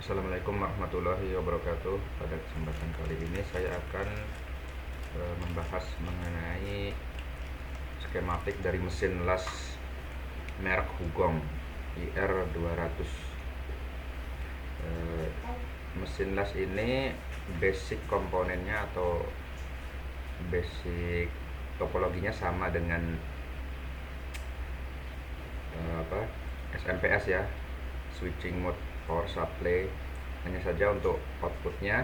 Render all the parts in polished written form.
Assalamualaikum warahmatullahi wabarakatuh. Pada kesempatan kali ini saya akan membahas mengenai skematik dari mesin las merek Hugong IR200. Mesin las ini basic komponennya atau basic topologinya sama dengan SMPS ya, switching mode power supply. Hanya saja untuk outputnya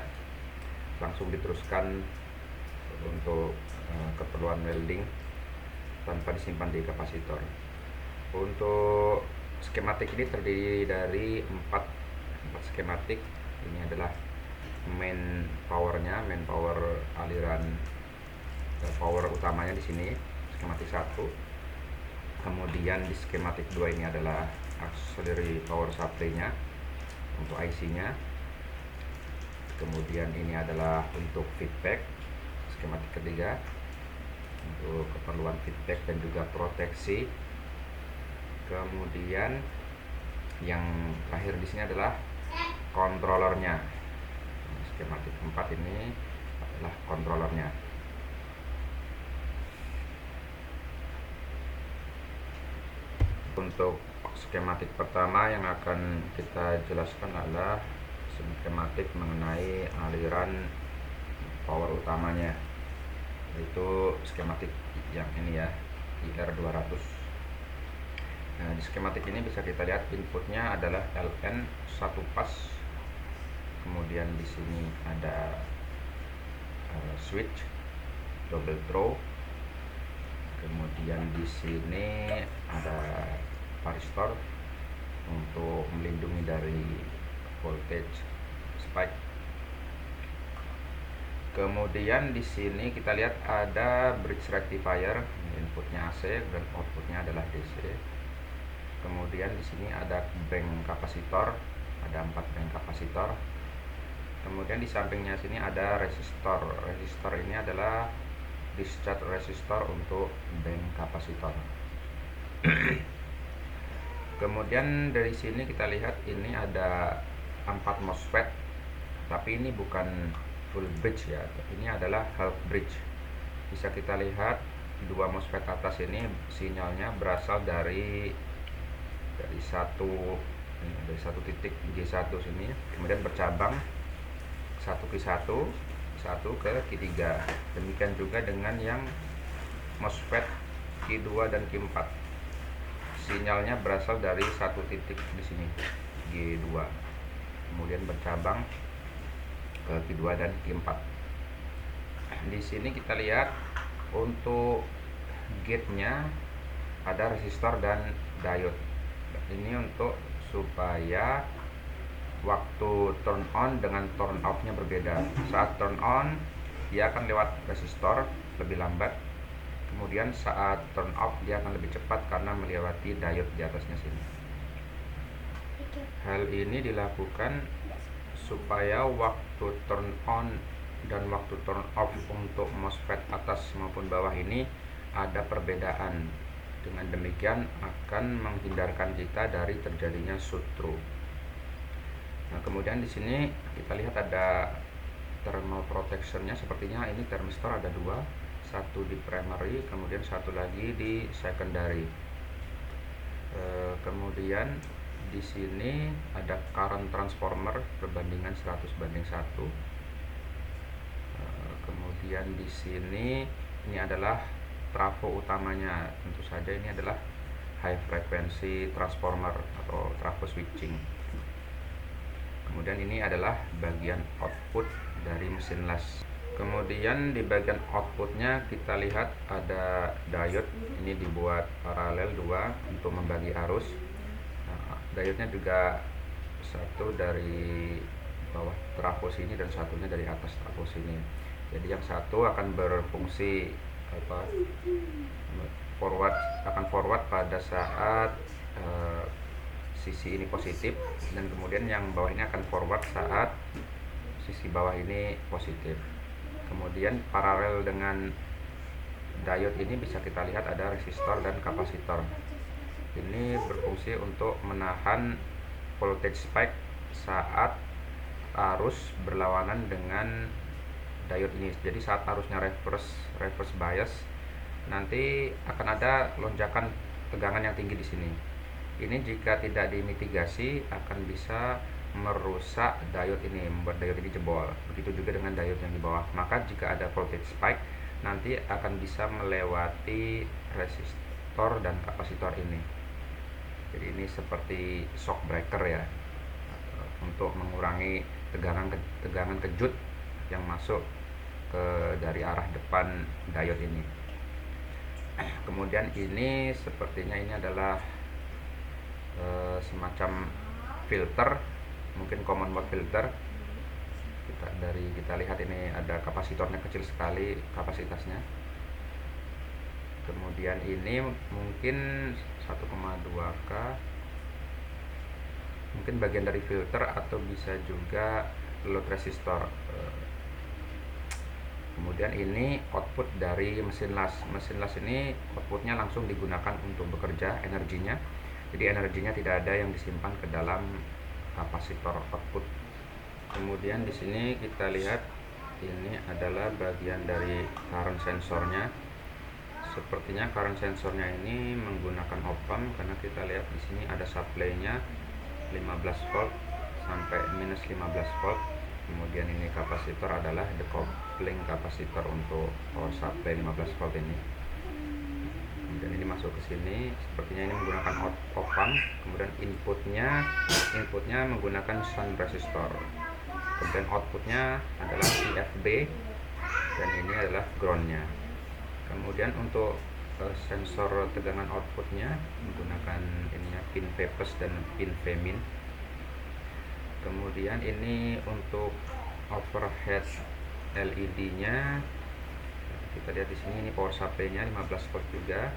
langsung diteruskan untuk keperluan welding tanpa disimpan di kapasitor. Untuk skematik ini terdiri dari 4 skematik. Ini adalah main powernya, main power aliran power utamanya di sini, skematik 1. Kemudian di skematik 2 ini adalah auxiliary power supply-nya untuk IC-nya. Kemudian ini adalah untuk feedback, skematik ketiga, untuk keperluan feedback dan juga proteksi. Kemudian yang terakhir di sini adalah controllernya. Skematik 4 ini adalah controllernya. Untuk skematik pertama yang akan kita jelaskan adalah skematik mengenai aliran power utamanya, yaitu skematik yang ini ya, IR200. Nah, di skematik ini bisa kita lihat inputnya adalah LN 1 pas. Kemudian di sini ada switch double throw. Kemudian di sini ada varistor untuk melindungi dari voltage spike. Kemudian di sini kita lihat ada bridge rectifier, inputnya AC dan outputnya adalah DC. Kemudian di sini ada bank kapasitor, ada 4 bank kapasitor. Kemudian di sampingnya sini ada resistor. Resistor ini adalah discharge resistor untuk bank kapasitor. Kemudian dari sini kita lihat ini ada 4 MOSFET, tapi ini bukan full bridge ya, ini adalah half bridge. Bisa kita lihat 2 MOSFET atas ini sinyalnya berasal dari satu titik G1 sini, kemudian bercabang satu ke satu ke Q3. Demikian juga dengan yang MOSFET Q2 dan Q4. Sinyalnya berasal dari satu titik di sini G2, kemudian bercabang ke Q2 dan Q4. Di sini kita lihat untuk gate-nya ada resistor dan diode. Ini untuk supaya waktu turn on dengan turn off-nya berbeda. Saat turn on dia akan lewat resistor lebih lambat, kemudian saat turn off dia akan lebih cepat karena melewati diode di atasnya sini. Hal ini dilakukan supaya waktu turn on dan waktu turn off untuk MOSFET atas maupun bawah ini ada perbedaan. Dengan demikian akan menghindarkan kita dari terjadinya shoot-through. Nah, kemudian di sini kita lihat ada thermal protection-nya. Sepertinya ini thermistor ada 2, satu di primary, kemudian satu lagi di secondary. Kemudian di sini ada current transformer perbandingan 100:1. Kemudian di sini ini adalah trafo utamanya. Tentu saja ini adalah high frequency transformer atau trafo switching. Kemudian ini adalah bagian output dari mesin las. Kemudian di bagian outputnya kita lihat ada diode. Ini dibuat paralel 2 untuk membagi arus. Nah, diode-nya juga satu dari bawah trafo sini dan satunya dari atas trafo sini. Jadi yang satu akan berfungsi forward pada saat sisi ini positif, dan kemudian yang bawah ini akan forward saat sisi bawah ini positif. Kemudian paralel dengan diode ini bisa kita lihat ada resistor dan kapasitor. Ini berfungsi untuk menahan voltage spike saat arus berlawanan dengan diode ini. Jadi saat arusnya reverse bias, nanti akan ada lonjakan tegangan yang tinggi di sini. Ini jika tidak dimitigasi akan bisa merusak diode ini, membuat diode ini jebol. Begitu juga dengan diode yang di bawah. Maka jika ada voltage spike, nanti akan bisa melewati resistor dan kapasitor ini. Jadi ini seperti shock breaker ya, untuk mengurangi tegangan kejut yang masuk dari arah depan diode ini. Kemudian ini sepertinya ini adalah semacam filter, mungkin common mode filter. Kita lihat ini ada kapasitornya kecil sekali kapasitasnya. Kemudian ini mungkin 1,2K, mungkin bagian dari filter atau bisa juga load resistor. Kemudian ini output dari mesin las. Mesin las ini outputnya langsung digunakan untuk bekerja energinya. Jadi energinya tidak ada yang disimpan ke dalam kapasitor output. Kemudian di sini kita lihat ini adalah bagian dari current sensornya. Sepertinya current sensornya ini menggunakan op-amp, karena kita lihat di sini ada supply-nya 15 volt sampai minus 15 volt. Kemudian ini kapasitor adalah decoupling kapasitor untuk power supply 15 volt ini. Kemudian ini masuk ke sini, sepertinya ini menggunakan op-amp. Kemudian inputnya menggunakan shunt resistor. Kemudian outputnya adalah VFB, dan ini adalah groundnya. Kemudian untuk sensor tegangan outputnya menggunakan ininya pin V+ dan pin V-. Kemudian ini untuk overhead LED-nya, kita lihat di sini ini power supply-nya 15 volt juga.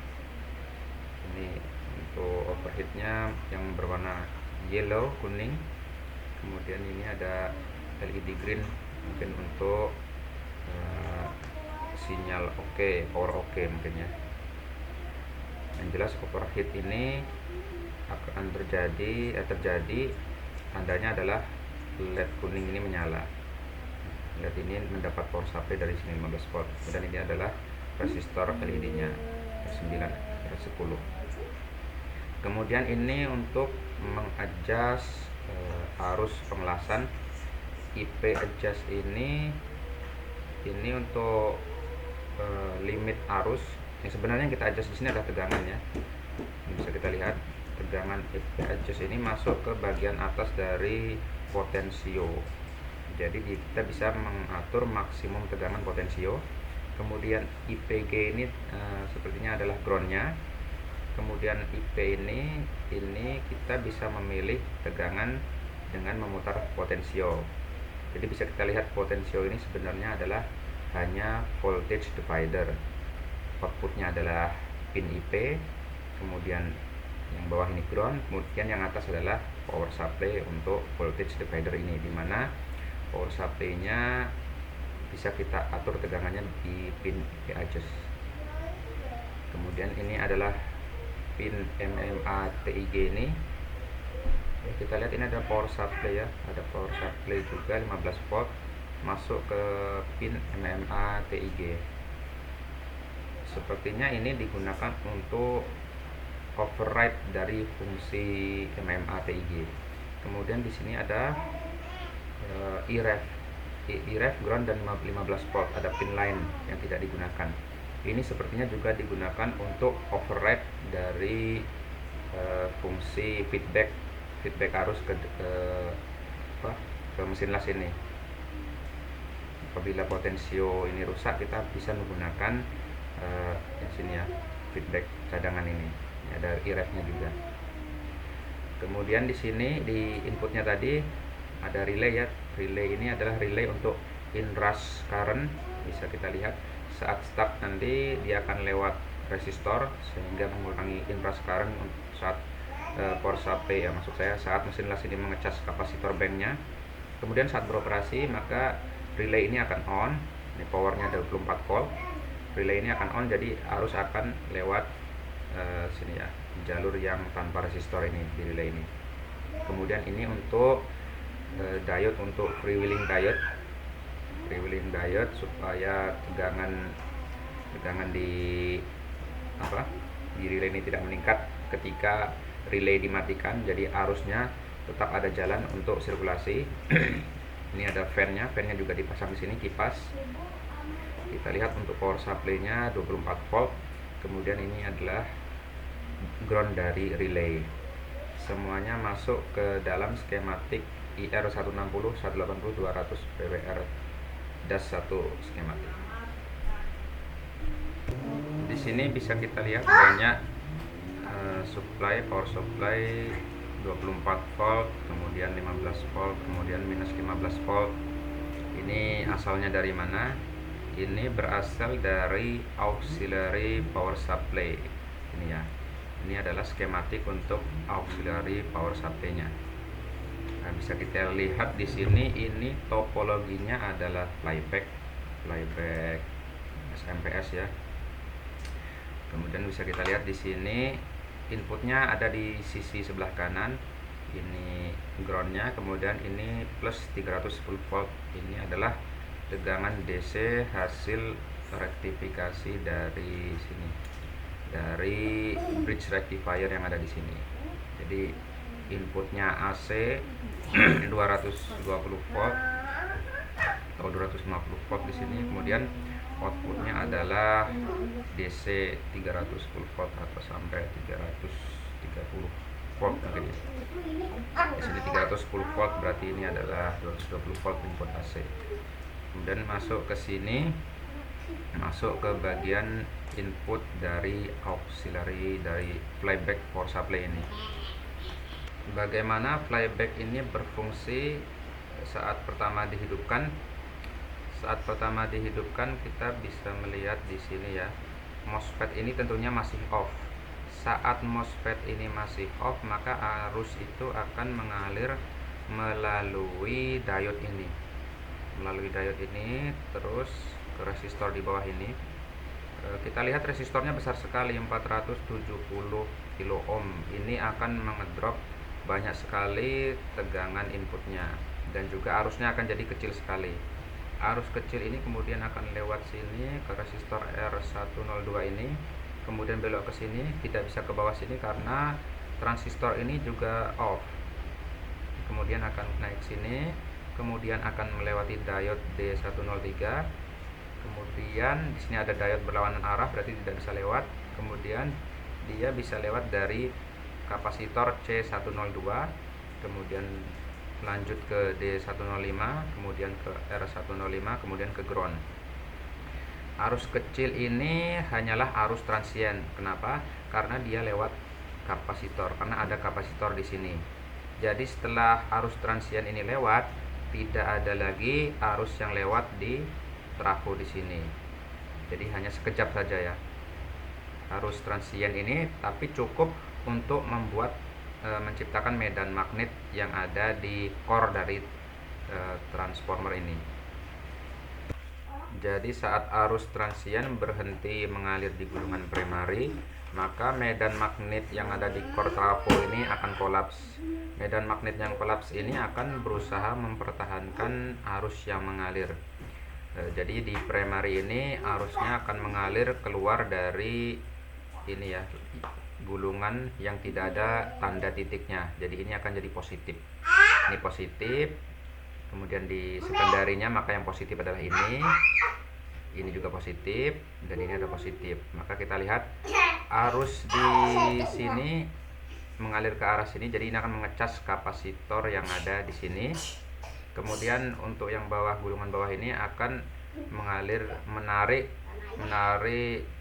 Ini untuk overhead-nya yang berwarna yellow, kuning. Kemudian ini ada LED green, mungkin untuk sinyal oke, power oke mungkin ya. Yang jelas overheat ini akan terjadi tandanya adalah LED kuning ini menyala. LED ini mendapat power supply dari sini 15 volt. Dan ini adalah resistor LED-nya R9, R10. Kemudian ini untuk mengadjust arus pengelasan. IP adjust ini untuk limit arus. Yang sebenarnya yang kita adjust di sini adalah tegangannya. Ini bisa kita lihat tegangan IP adjust ini masuk ke bagian atas dari potensio. Jadi kita bisa mengatur maksimum tegangan potensio. Kemudian IPG ini sepertinya adalah groundnya. Kemudian IP ini kita bisa memilih tegangan dengan memutar potensio. Jadi bisa kita lihat potensio ini sebenarnya adalah hanya voltage divider. Outputnya adalah pin IP, kemudian yang bawah ini ground, kemudian yang atas adalah power supply untuk voltage divider ini, dimana power supply-nya bisa kita atur tegangannya di pin IP adjust. Kemudian ini adalah pin MMA TIG ini. Kita lihat ini ada power supply ya, ada power supply juga 15 volt masuk ke pin MMA TIG. Sepertinya ini digunakan untuk override dari fungsi MMA TIG. Kemudian di sini ada EREF ground dan 15 volt, ada pin lain yang tidak digunakan. Ini sepertinya juga digunakan untuk override dari fungsi feedback arus ke mesin las ini. Apabila potensio ini rusak, kita bisa menggunakan di sini ya, feedback cadangan ini. Ada IREF-nya juga. Kemudian di sini di inputnya tadi ada relay ya. Relay ini adalah relay untuk inrush current. Bisa kita lihat saat start nanti dia akan lewat resistor sehingga mengurangi inrush current saat power supply ya, maksud saya saat mesin las ini mengecas kapasitor banknya. Kemudian saat beroperasi maka relay ini akan on. Ini powernya 24 volt. Relay ini akan on, jadi arus akan lewat sini ya, jalur yang tanpa resistor ini di relay ini. Kemudian ini untuk diode untuk freewheeling diode supaya tegangan di relay ini tidak meningkat ketika relay dimatikan, jadi arusnya tetap ada jalan untuk sirkulasi. Ini ada fan-nya juga dipasang di sini, kipas. Kita lihat untuk power supply-nya 24 volt. Kemudian ini adalah ground dari relay. Semuanya masuk ke dalam skematik IR 160 180 200 PWR -1 skematik. Di sini bisa kita lihat banyak power supply 24 volt, kemudian 15 volt, kemudian minus 15 volt. Ini asalnya dari mana? Ini berasal dari auxiliary power supply. Ini ya. Ini adalah skematik untuk auxiliary power supply-nya. Nah, bisa kita lihat di sini, ini topologinya adalah flyback SMPS ya. Kemudian bisa kita lihat di sini inputnya ada di sisi sebelah kanan. Ini groundnya, kemudian ini plus 310 volt. Ini adalah tegangan DC hasil rektifikasi dari sini, dari bridge rectifier yang ada di sini. Jadi inputnya AC 220 volt atau 250 volt di sini, kemudian outputnya adalah DC 310 volt atau sampai 330 volt mungkin ya. Di sini 310 volt, berarti ini adalah 220 volt input AC. Kemudian masuk ke sini, masuk ke bagian input dari auxiliary dari flyback power supply ini. Bagaimana flyback ini berfungsi saat pertama dihidupkan? Saat pertama dihidupkan kita bisa melihat di sini ya, MOSFET ini tentunya masih off. Saat MOSFET ini masih off, maka arus itu akan mengalir melalui diode ini. Terus ke resistor di bawah ini. Kita lihat resistornya besar sekali, 470 kilo ohm. Ini akan mengedrop banyak sekali tegangan inputnya, dan juga arusnya akan jadi kecil sekali. Arus kecil ini kemudian akan lewat sini ke resistor R102 ini, kemudian belok ke sini, tidak bisa ke bawah sini karena transistor ini juga off. Kemudian akan naik sini, kemudian akan melewati diode D103. Kemudian di sini ada diode berlawanan arah, berarti tidak bisa lewat. Kemudian dia bisa lewat dari kapasitor C102, kemudian lanjut ke D105, kemudian ke R105, kemudian ke ground. Arus kecil ini hanyalah arus transient. Kenapa? Karena dia lewat kapasitor, karena ada kapasitor di sini. Jadi setelah arus transient ini lewat, tidak ada lagi arus yang lewat di trafo di sini. Jadi hanya sekejap saja ya arus transient ini, tapi cukup untuk membuat menciptakan medan magnet yang ada di core dari transformer ini. Jadi saat arus transient berhenti mengalir di gulungan primary, maka medan magnet yang ada di core trafo ini akan kolaps. Medan magnet yang kolaps ini akan berusaha mempertahankan arus yang mengalir. Jadi di primary ini arusnya akan mengalir keluar dari ini ya, gulungan yang tidak ada tanda titiknya. Jadi ini akan jadi positif. Ini positif. Kemudian di sekundarinya, maka yang positif adalah ini. Ini juga positif, dan ini ada positif. Maka kita lihat arus di sini mengalir ke arah sini. Jadi ini akan mengecas kapasitor yang ada di sini. Kemudian untuk yang bawah, gulungan bawah ini akan mengalir, menarik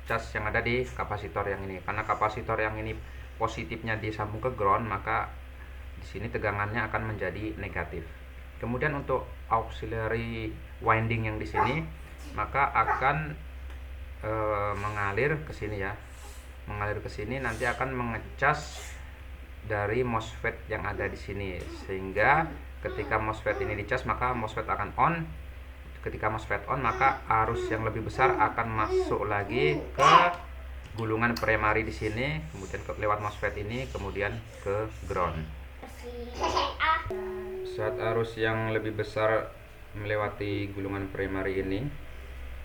cas yang ada di kapasitor yang ini. Karena kapasitor yang ini positifnya disambung ke ground, maka di sini tegangannya akan menjadi negatif. Kemudian untuk auxiliary winding yang di sini, maka akan mengalir ke sini ya. Mengalir ke sini nanti akan mengecas dari MOSFET yang ada di sini, sehingga ketika MOSFET ini dicas, maka MOSFET akan on. Ketika MOSFET on, maka arus yang lebih besar akan masuk lagi ke gulungan primary di sini, kemudian lewat MOSFET ini, kemudian ke ground. Saat arus yang lebih besar melewati gulungan primary ini,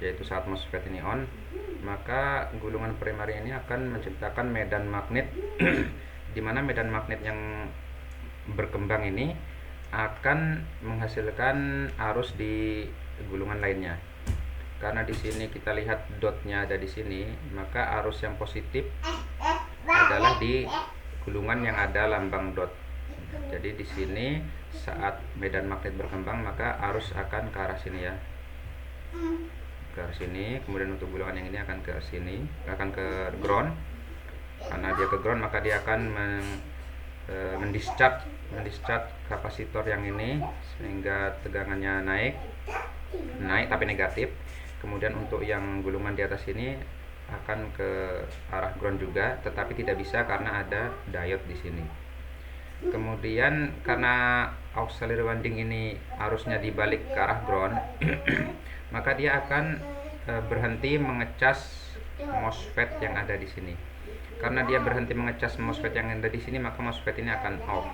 yaitu saat MOSFET ini on, maka gulungan primary ini akan menciptakan medan magnet di mana medan magnet yang berkembang ini akan menghasilkan arus di gulungan lainnya. Karena di sini kita lihat dotnya ada di sini, maka arus yang positif adalah di gulungan yang ada lambang dot. Jadi di sini saat medan magnet berkembang maka arus akan ke arah sini ya, ke arah sini. Kemudian untuk gulungan yang ini akan ke sini, akan ke ground. Karena dia ke ground maka dia akan mendischarge kapasitor yang ini sehingga tegangannya naik tapi negatif. Kemudian untuk yang gulungan di atas ini akan ke arah ground juga, tetapi tidak bisa karena ada diode di sini. Kemudian karena auxiliary winding ini arusnya dibalik ke arah ground maka dia akan berhenti mengecas MOSFET yang ada di sini. Karena dia berhenti mengecas MOSFET yang ada di sini, maka MOSFET ini akan off.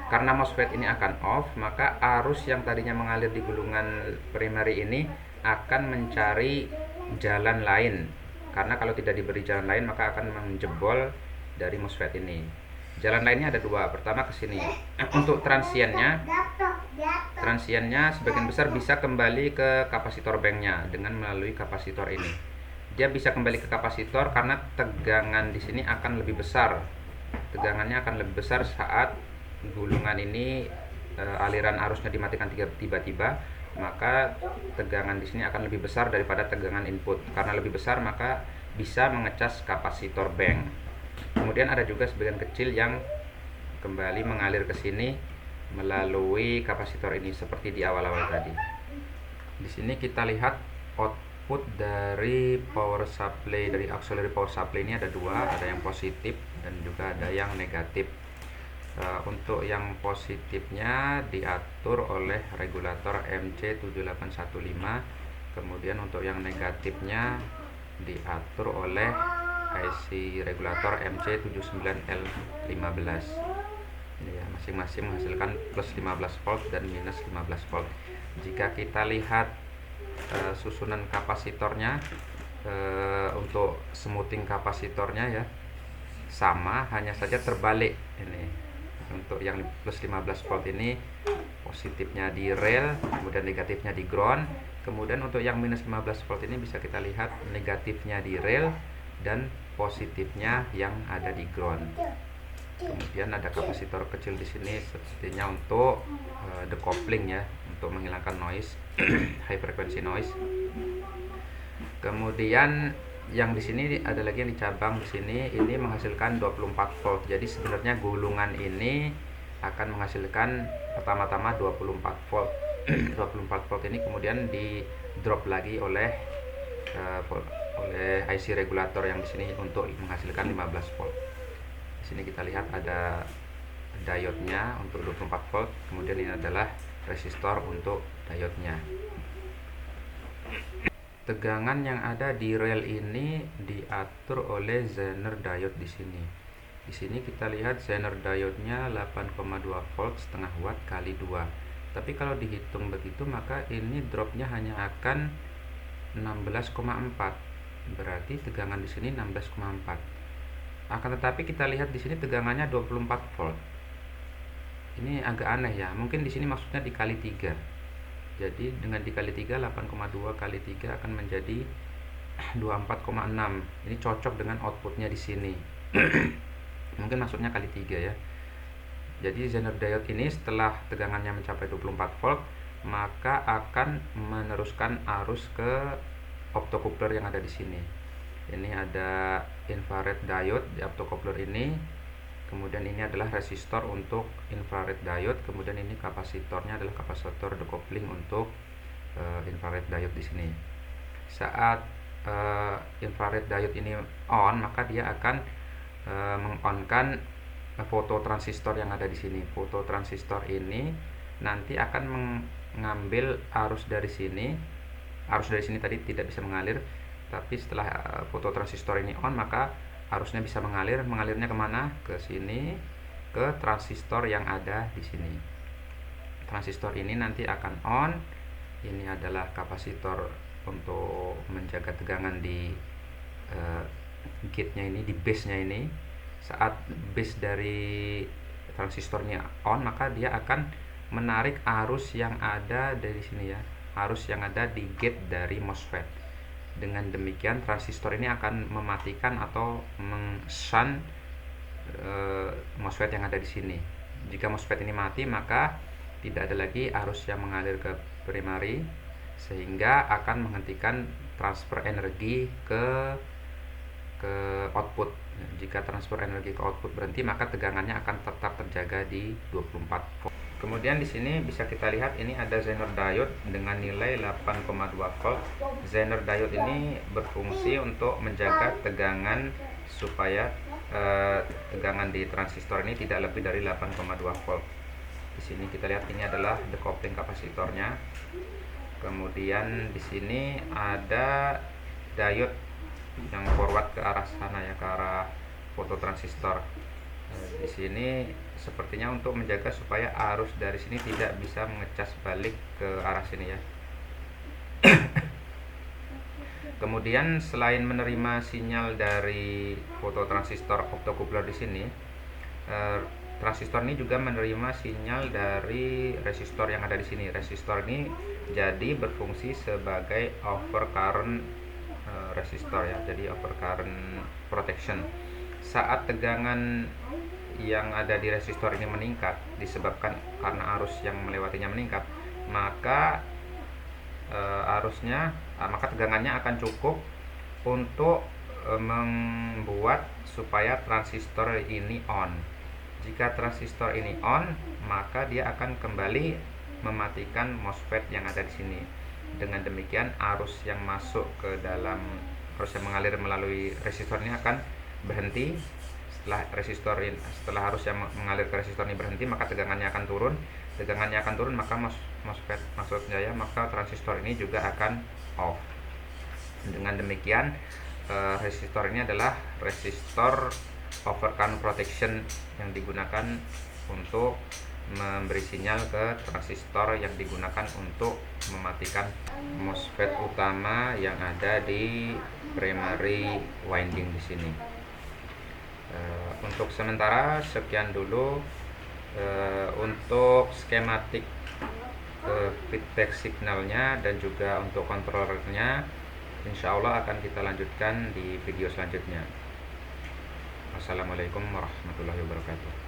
Karena MOSFET ini akan off, maka arus yang tadinya mengalir di gulungan primary ini akan mencari jalan lain. Karena kalau tidak diberi jalan lain, maka akan menjebol dari MOSFET ini. Jalan lainnya ada dua. Pertama ke sini. Untuk transiennya sebagian besar bisa kembali ke kapasitor banknya dengan melalui kapasitor ini. Dia bisa kembali ke kapasitor karena tegangan di sini akan lebih besar. Tegangannya akan lebih besar saat gulungan ini aliran arusnya dimatikan tiba-tiba, maka tegangan di sini akan lebih besar daripada tegangan input. Karena lebih besar maka bisa mengecas kapasitor bank. Kemudian ada juga sebagian kecil yang kembali mengalir ke sini melalui kapasitor ini seperti di awal-awal tadi. Di sini kita lihat output dari power supply, dari auxiliary power supply ini ada dua, ada yang positif dan juga ada yang negatif. Untuk yang positifnya diatur oleh regulator MC7815, kemudian untuk yang negatifnya diatur oleh IC regulator MC79L15. Ini ya, masing-masing menghasilkan plus 15 volt dan minus 15 volt. Jika kita lihat susunan kapasitornya, untuk smoothing kapasitornya ya sama, hanya saja terbalik. Ini untuk yang plus 15 volt ini positifnya di rail, kemudian negatifnya di ground. Kemudian untuk yang minus 15 volt ini bisa kita lihat negatifnya di rail dan positifnya yang ada di ground. Kemudian ada kapasitor kecil di sini sepertinya untuk decoupling ya, untuk menghilangkan noise, high frequency noise. Kemudian yang di sini ada lagi yang di cabang di sini, ini menghasilkan 24 volt. Jadi sebenarnya gulungan ini akan menghasilkan pertama-tama 24 volt. 24 volt ini kemudian di drop lagi oleh IC regulator yang di sini untuk menghasilkan 15 volt. Di sini kita lihat ada diode-nya untuk 24 volt, kemudian ini adalah resistor untuk diode-nya. Tegangan yang ada di rail ini diatur oleh Zener diode di sini. Di sini kita lihat Zener diode-nya 8,2 volt setengah watt kali 2. Tapi kalau dihitung begitu maka ini dropnya hanya akan 16,4. Berarti tegangan di sini 16,4. Akan tetapi kita lihat di sini tegangannya 24 volt. Ini agak aneh ya. Mungkin di sini maksudnya dikali 3. Jadi dengan dikali 3, 8,2 kali 3 akan menjadi 24,6. Ini cocok dengan outputnya di sini. Mungkin maksudnya kali 3 ya. Jadi Zener diode ini setelah tegangannya mencapai 24 volt, maka akan meneruskan arus ke optocoupler yang ada di sini. Ini ada infrared diode di optocoupler ini. Kemudian ini adalah resistor untuk infrared diode. Kemudian ini kapasitornya adalah kapasitor decoupling untuk infrared diode di sini. Saat infrared diode ini on, maka dia akan mengonkan fototransistor yang ada di sini. Fototransistor ini nanti akan mengambil arus dari sini. Arus dari sini tadi tidak bisa mengalir, tapi setelah fototransistor ini on maka arusnya bisa mengalir. Mengalirnya kemana? Ke sini, ke transistor yang ada di sini. transistor ini nanti akan on. Ini adalah kapasitor untuk menjaga tegangan di gate-nya ini, di base-nya ini. Saat base dari transistornya on, maka dia akan menarik arus yang ada dari sini ya, arus yang ada di gate dari MOSFET. Dengan demikian transistor ini akan mematikan atau meng-shunt MOSFET yang ada di sini. Jika MOSFET ini mati, maka tidak ada lagi arus yang mengalir ke primary, sehingga akan menghentikan transfer energi ke output. Jika transfer energi ke output berhenti, maka tegangannya akan tetap terjaga di 24 volt. Kemudian di sini bisa kita lihat ini ada Zener diode dengan nilai 8,2 volt. Zener diode ini berfungsi untuk menjaga tegangan supaya tegangan di transistor ini tidak lebih dari 8,2 volt. Di sini kita lihat ini adalah decoupling kapasitornya. Kemudian di sini ada diode yang forward ke arah sana ya, ke arah fototransistor. Di sini sepertinya untuk menjaga supaya arus dari sini tidak bisa mengecas balik ke arah sini ya. Kemudian selain menerima sinyal dari fototransistor optocoupler di sini, transistor ini juga menerima sinyal dari resistor yang ada di sini. Resistor ini jadi berfungsi sebagai overcurrent resistor ya, jadi overcurrent protection. Saat tegangan yang ada di resistor ini meningkat disebabkan karena arus yang melewatinya meningkat, maka maka tegangannya akan cukup untuk membuat supaya transistor ini on. Jika transistor ini on, maka dia akan kembali mematikan MOSFET yang ada di sini. Dengan demikian arus yang masuk ke dalam, arus yang mengalir melalui resistor ini akan berhenti. Setelah arus yang mengalir ke resistor ini berhenti, maka tegangannya akan turun. Tegangannya akan turun, maka MOSFET, maksudnya ya, maka transistor ini juga akan off. Dengan demikian resistor ini adalah resistor overcurrent protection yang digunakan untuk memberi sinyal ke transistor yang digunakan untuk mematikan MOSFET utama yang ada di primary winding di sini. Untuk sementara sekian dulu untuk skematik feedback signalnya dan juga untuk controllernya. Insya Allah akan kita lanjutkan di video selanjutnya. Wassalamualaikum warahmatullahi wabarakatuh.